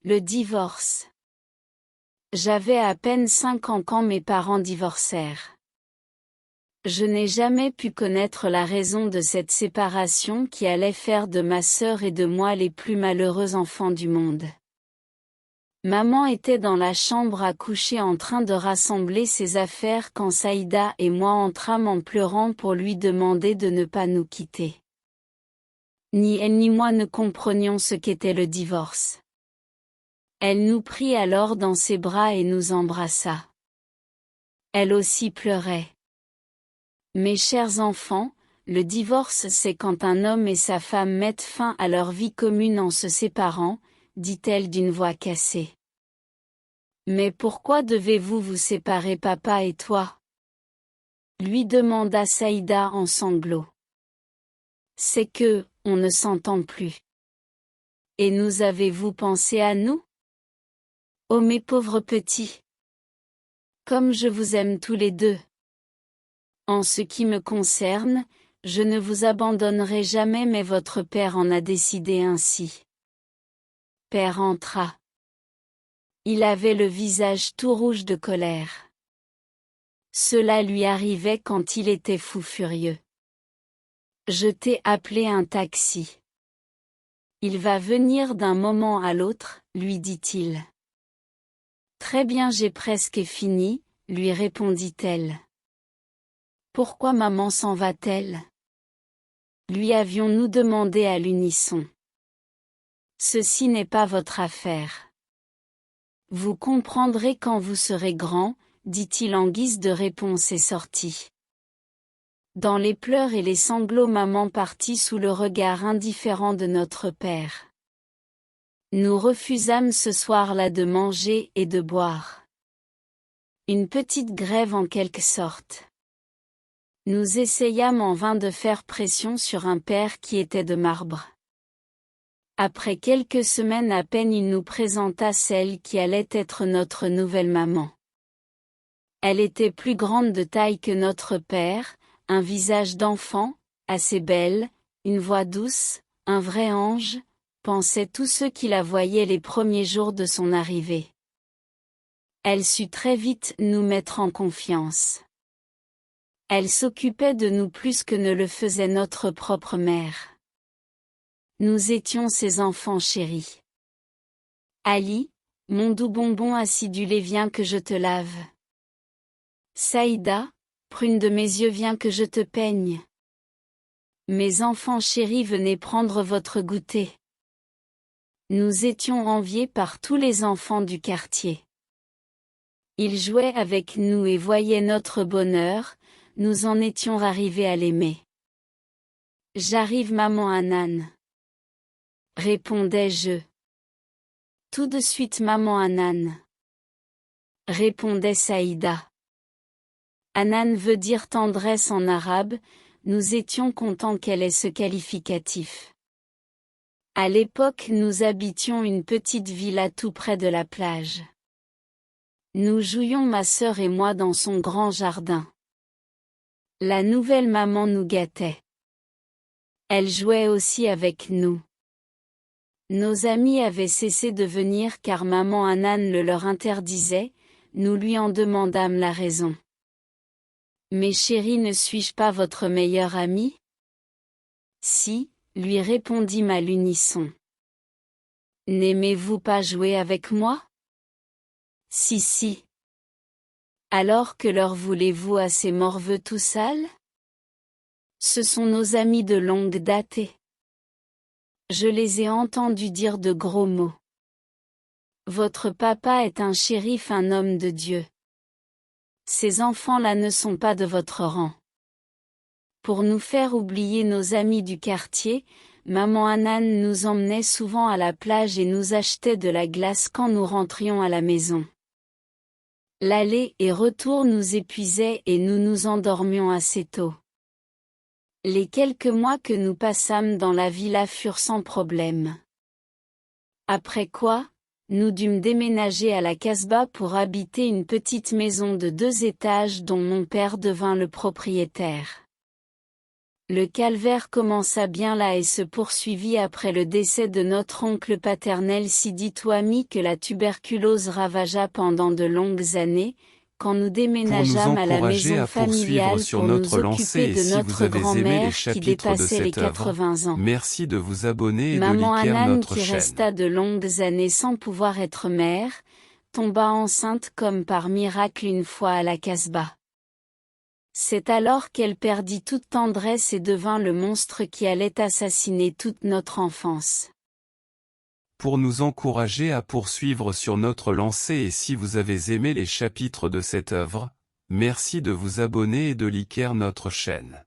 Le divorce. J'avais à peine 5 ans quand mes parents divorcèrent. Je n'ai jamais pu connaître la raison de cette séparation qui allait faire de ma sœur et de moi les plus malheureux enfants du monde. Maman était dans la chambre à coucher en train de rassembler ses affaires quand Saïda et moi entrâmes en pleurant pour lui demander de ne pas nous quitter. Ni elle ni moi ne comprenions ce qu'était le divorce. Elle nous prit alors dans ses bras et nous embrassa. Elle aussi pleurait. Mes chers enfants, le divorce c'est quand un homme et sa femme mettent fin à leur vie commune en se séparant, dit-elle d'une voix cassée. Mais pourquoi devez-vous vous séparer papa et toi? Lui demanda Saïda en sanglots. C'est que, on ne s'entend plus. Et nous avez-vous pensé à nous? Oh mes pauvres petits! Comme je vous aime tous les deux! En ce qui me concerne, je ne vous abandonnerai jamais mais votre père en a décidé ainsi. Père entra. Il avait le visage tout rouge de colère. Cela lui arrivait quand il était fou furieux. Je t'ai appelé un taxi. Il va venir d'un moment à l'autre, lui dit-il. Très bien, j'ai presque fini, lui répondit-elle. Pourquoi maman s'en va-t-elle? Lui avions-nous demandé à l'unisson. Ceci n'est pas votre affaire. Vous comprendrez quand vous serez grand, dit-il en guise de réponse et sortit. Dans les pleurs et les sanglots maman partit sous le regard indifférent de notre père. Nous refusâmes ce soir-là de manger et de boire. Une petite grève en quelque sorte. Nous essayâmes en vain de faire pression sur un père qui était de marbre. Après quelques semaines à peine il nous présenta celle qui allait être notre nouvelle maman. Elle était plus grande de taille que notre père, un visage d'enfant, assez belle, une voix douce, un vrai ange, pensaient tous ceux qui la voyaient les premiers jours de son arrivée. Elle sut très vite nous mettre en confiance. Elle s'occupait de nous plus que ne le faisait notre propre mère. Nous étions ses enfants chéris. Ali, mon doux bonbon acidulé, viens que je te lave. Saïda, prune de mes yeux, viens que je te peigne. Mes enfants chéris, venez prendre votre goûter. Nous étions enviés par tous les enfants du quartier. Ils jouaient avec nous et voyaient notre bonheur, nous en étions arrivés à l'aimer. J'arrive maman Hanan. Répondais-je. Tout de suite maman Hanan. Répondait Saïda. Hanan veut dire tendresse en arabe, nous étions contents qu'elle ait ce qualificatif. À l'époque nous habitions une petite villa tout près de la plage. Nous jouions ma sœur et moi dans son grand jardin. La nouvelle maman nous gâtait. Elle jouait aussi avec nous. Nos amis avaient cessé de venir car maman Hanan le leur interdisait, nous lui en demandâmes la raison. Mais chérie, ne suis-je pas votre meilleure amie? Si, lui répondîmes à l'unisson. N'aimez-vous pas jouer avec moi? Si si. Alors que leur voulez-vous à ces morveux tout sales? Ce sont nos amis de longue date. Je les ai entendus dire de gros mots. Votre papa est un shérif, un homme de Dieu. Ces enfants-là ne sont pas de votre rang. Pour nous faire oublier nos amis du quartier, maman Hanan nous emmenait souvent à la plage et nous achetait de la glace quand nous rentrions à la maison. L'aller et retour nous épuisait et nous nous endormions assez tôt. Les quelques mois que nous passâmes dans la villa furent sans problème. Après quoi, nous dûmes déménager à la Casbah pour habiter une petite maison de 2 étages dont mon père devint le propriétaire. Le calvaire commença bien là et se poursuivit après le décès de notre oncle paternel Sidi Touami que la tuberculose ravagea pendant de longues années, quand nous Pour nous déménageâmes à la encourager maison à poursuivre familiale sur pour nous notre lancée occuper et de si vous notre avez aimé les grand-mère qui chapitres de dépassait les cette œuvre, 80 ans. merci de vous abonner et de Maman liker Anan notre qui chaîne. resta de longues années sans pouvoir être mère, tomba enceinte comme par miracle une fois à la Casbah. C'est alors qu'elle perdit toute tendresse et devint le monstre qui allait assassiner toute notre enfance. Pour nous encourager à poursuivre sur notre lancée et si vous avez aimé les chapitres de cette œuvre, merci de vous abonner et de liker notre chaîne.